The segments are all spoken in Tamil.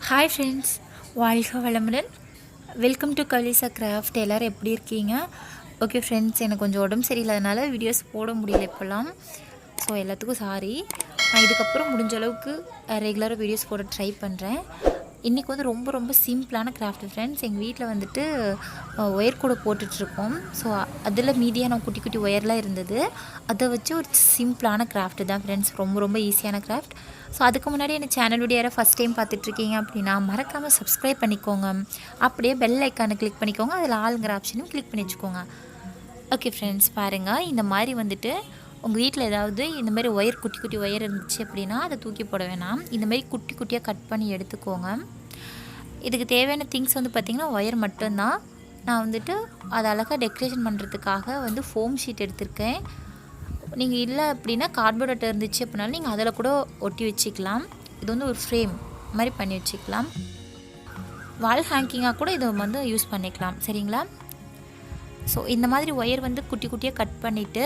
ஹாய் ஃப்ரெண்ட்ஸ், வாழ்க வளமுடன். வெல்கம் டு கவலிசாக்ராஃப்ட். எல்லோரும் எப்படி இருக்கீங்க? ஓகே ஃப்ரெண்ட்ஸ், எனக்கு கொஞ்சம் உடம்பு சரியில்லாதனால வீடியோஸ் போட முடியல இப்போல்லாம். ஸோ எல்லாத்துக்கும் சாரி. நான் இதுக்கப்புறம் முடிஞ்ச அளவுக்கு ரெகுலராக வீடியோஸ் போட ட்ரை பண்ணுறேன். இன்றைக்கி வந்து ரொம்ப ரொம்ப சிம்பிளான கிராஃப்ட் ஃப்ரெண்ட்ஸ். எங்கள் வீட்டில் வந்துட்டு ஒயர் கூட போட்டுட்ருக்கோம். ஸோ அதில் மீதியான குட்டி குட்டி ஒயர்லாம் இருந்தது. அதை வச்சு ஒரு சிம்பிளான கிராஃப்ட்டு தான் ஃப்ரெண்ட்ஸ். ரொம்ப ரொம்ப ஈஸியான கிராஃப்ட். ஸோ அதுக்கு முன்னாடி என்ன சேனலுடைய யாராவது ஃபஸ்ட் டைம் பார்த்துட்ருக்கீங்க அப்படின்னா மறக்காமல் சப்ஸ்கிரைப் பண்ணிக்கோங்க. அப்படியே பெல் ஐக்கானை கிளிக் பண்ணிக்கோங்க. அதில் ஆளுங்கிற ஆப்ஷனும் கிளிக் பண்ணி வச்சுக்கோங்க. ஓகே ஃப்ரெண்ட்ஸ், பாருங்கள். இந்த மாதிரி வந்துட்டு உங்கள் வீட்டில் ஏதாவது இந்த மாதிரி ஒயர் குட்டி குட்டி ஒயர் இருந்துச்சு அப்படின்னா அதை தூக்கி போட வேணாம். இந்த மாதிரி குட்டி குட்டியாக கட் பண்ணி எடுத்துக்கோங்க. இதுக்கு தேவையான திங்ஸ் வந்து பார்த்திங்கன்னா ஒயர் மட்டும்தான். நான் வந்துட்டு அதை அழகாக டெக்கரேஷன் பண்ணுறதுக்காக வந்து ஃபோம் ஷீட் எடுத்திருக்கேன். நீங்கள் இல்லை அப்படின்னா கார்ட்போர்ட் அட்டை இருந்துச்சு அப்படின்னாலும் நீங்கள் அதில் கூட ஒட்டி வச்சுக்கலாம். இது வந்து ஒரு ஃப்ரேம் மாதிரி பண்ணி வச்சுக்கலாம். வால் ஹேங்கிங்காக கூட இதை வந்து யூஸ் பண்ணிக்கலாம். சரிங்களா? ஸோ இந்த மாதிரி ஒயர் வந்து குட்டி குட்டியாக கட் பண்ணிவிட்டு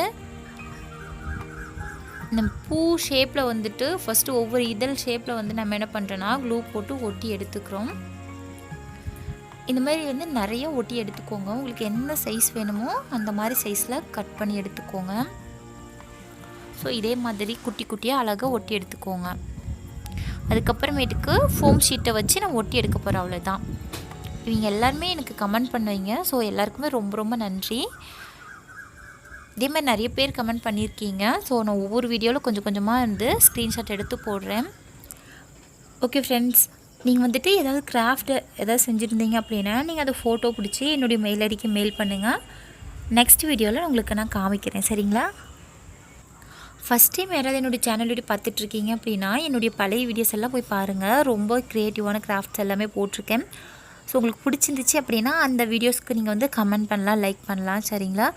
இந்த பூ ஷேப்பில் வந்துட்டு ஃபஸ்ட்டு ஒவ்வொரு இதழ் ஷேப்பில் வந்து நம்ம என்ன பண்ணுறோன்னா க்ளூ போட்டு ஒட்டி எடுத்துக்கிறோம். இந்த மாதிரி வந்து நிறைய ஒட்டி எடுத்துக்கோங்க. உங்களுக்கு என்ன சைஸ் வேணுமோ அந்த மாதிரி சைஸில் கட் பண்ணி எடுத்துக்கோங்க. ஸோ இதே மாதிரி குட்டி குட்டியாக அழகாக ஒட்டி எடுத்துக்கோங்க. அதுக்கப்புறமேட்டுக்கு ஃபோம் ஷீட்டை வச்சு நான் ஒட்டி எடுக்க போகிறேன். அவ்வளோதான். இவங்க எல்லாருமே எனக்கு கமெண்ட் பண்ணுவீங்க. ஸோ எல்லாருக்குமே ரொம்ப ரொம்ப நன்றி. இதே மாதிரி நிறைய பேர் கமெண்ட் பண்ணியிருக்கீங்க. ஸோ நான் ஒவ்வொரு வீடியோவில் கொஞ்சம் கொஞ்சமாக வந்து ஸ்க்ரீன்ஷாட் எடுத்து போடுறேன். ஓகே ஃப்ரெண்ட்ஸ், நீங்கள் வந்துட்டு ஏதாவது கிராஃப்ட் ஏதாவது செஞ்சுருந்தீங்க அப்படின்னா நீங்கள் அதை ஃபோட்டோ பிடிச்சி என்னுடைய மெயில் ஐடிக்கு மெயில் பண்ணுங்கள். நெக்ஸ்ட் வீடியோவில் உங்களுக்கு நான் காமிக்கிறேன். சரிங்களா? ஃபஸ்ட் டைம் யாராவது என்னுடைய சேனலுடைய பார்த்துட்ருக்கீங்க அப்படின்னா என்னுடைய பழைய வீடியோஸ் எல்லாம் போய் பாருங்கள். ரொம்ப க்ரியேட்டிவான கிராஃப்ட்ஸ் எல்லாமே போட்டிருக்கேன். ஸோ உங்களுக்கு பிடிச்சிருந்துச்சு அப்படின்னா அந்த வீடியோஸ்க்கு நீங்கள் வந்து கமெண்ட் பண்ணலாம், லைக் பண்ணலாம். சரிங்களா?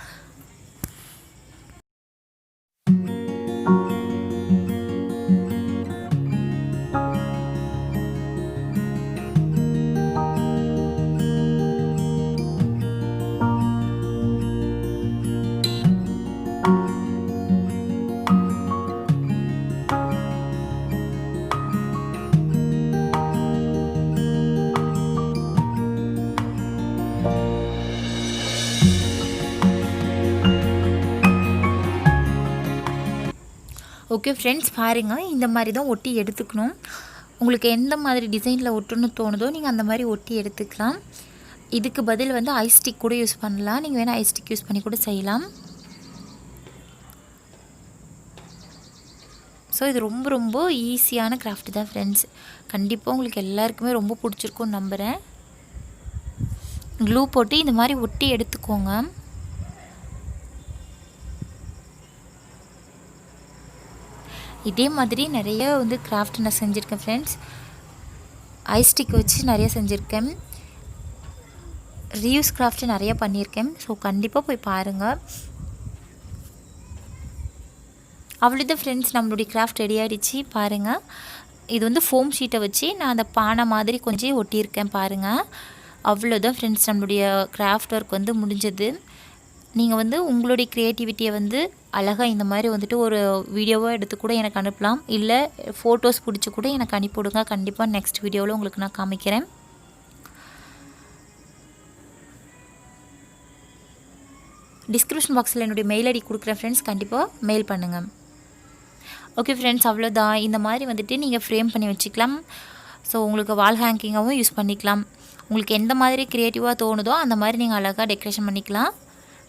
ஓகே ஃப்ரெண்ட்ஸ், பாருங்கள். இந்த மாதிரி தான் ஒட்டி எடுத்துக்கணும். உங்களுக்கு எந்த மாதிரி டிசைனில் ஒட்டணும்னு தோணுதோ நீங்கள் அந்த மாதிரி ஒட்டி எடுத்துக்கலாம். இதுக்கு பதில் வந்து ஐஸ்டிக் கூட யூஸ் பண்ணலாம். நீங்கள் வேணால் ஐஸ்டிக் யூஸ் பண்ணி கூட செய்யலாம். ஸோ இது ரொம்ப ரொம்ப ஈஸியான கிராஃப்ட் தான் ஃப்ரெண்ட்ஸ். கண்டிப்பாக உங்களுக்கு எல்லாருக்குமே ரொம்ப பிடிச்சிருக்கும்னு நம்புகிறேன். க்ளூ போட்டு இந்த மாதிரி ஒட்டி எடுத்துக்கோங்க. இதே மாதிரி நிறைய வந்து கிராஃப்ட் நான் செஞ்சுருக்கேன் ஃப்ரெண்ட்ஸ். ஐஸ்டிக் வச்சு நிறைய செஞ்சுருக்கேன். ரீயூஸ் கிராஃப்ட் நிறைய பண்ணியிருக்கேன். ஸோ கண்டிப்பாக போய் பாருங்கள். அவ்வளோதான் ஃப்ரெண்ட்ஸ், நம்மளுடைய கிராஃப்ட் ரெடி ஆகிடுச்சு. பாருங்கள். இது வந்து ஃபோம் ஷீட்டை வச்சு நான் அந்த பானை மாதிரி கொஞ்சம் ஒட்டியிருக்கேன். பாருங்கள். அவ்வளோதான் ஃப்ரெண்ட்ஸ், நம்மளுடைய கிராஃப்ட் ஒர்க் வந்து முடிஞ்சது. நீங்கள் வந்து உங்களுடைய க்ரியேட்டிவிட்டியை வந்து அழகாக இந்த மாதிரி வந்துட்டு ஒரு வீடியோவாக எடுத்து கூட எனக்கு அனுப்பலாம். இல்லை ஃபோட்டோஸ் பிடிச்சி கூட எனக்கு அனுப்பிவிடுங்க. கண்டிப்பாக நெக்ஸ்ட் வீடியோவில் உங்களுக்கு நான் காமிக்கிறேன். டிஸ்கிரிப்ஷன் பாக்ஸில் என்னுடைய மெயில் ஐடி கொடுக்குறேன் ஃப்ரெண்ட்ஸ். கண்டிப்பாக மெயில் பண்ணுங்கள். ஓகே ஃப்ரெண்ட்ஸ், அவ்வளோதான். இந்த மாதிரி வந்துட்டு நீங்கள் ஃப்ரேம் பண்ணி வச்சுக்கலாம். ஸோ உங்களுக்கு வால் ஹேங்கிங்காகவும் யூஸ் பண்ணிக்கலாம். உங்களுக்கு எந்த மாதிரி க்ரியேட்டிவாக தோணுதோ அந்த மாதிரி நீங்கள் அழகாக டெக்கரேஷன் பண்ணிக்கலாம்.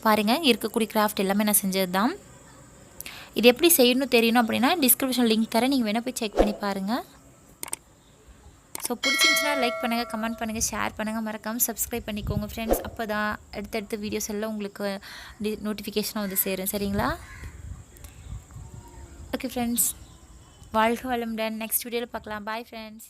பாருங்கள், இருக்கக்கூடிய கிராஃப்ட் எல்லாமே நான் செஞ்சது தான். இது எப்படி செய்யணும் தெரியணும் அப்படின்னா டிஸ்கிரிப்ஷன் லிங்க் தரேன். நீங்கள் வேணால் போய் செக் பண்ணி பாருங்கள். ஸோ பிடிச்சிருந்துச்சுன்னா லைக் பண்ணுங்கள், கமெண்ட் பண்ணுங்கள், ஷேர் பண்ணுங்கள். மறக்காமல் சப்ஸ்கிரைப் பண்ணிக்கோங்க ஃப்ரெண்ட்ஸ். அப்போ தான் அடுத்தடுத்த வீடியோஸ் எல்லாம் உங்களுக்கு நோட்டிஃபிகேஷனாக வந்து சேரும். சரிங்களா? ஓகே ஃப்ரெண்ட்ஸ், வாழ்க வளமுடன். நெக்ஸ்ட் வீடியோவில் பார்க்கலாம். Bye friends.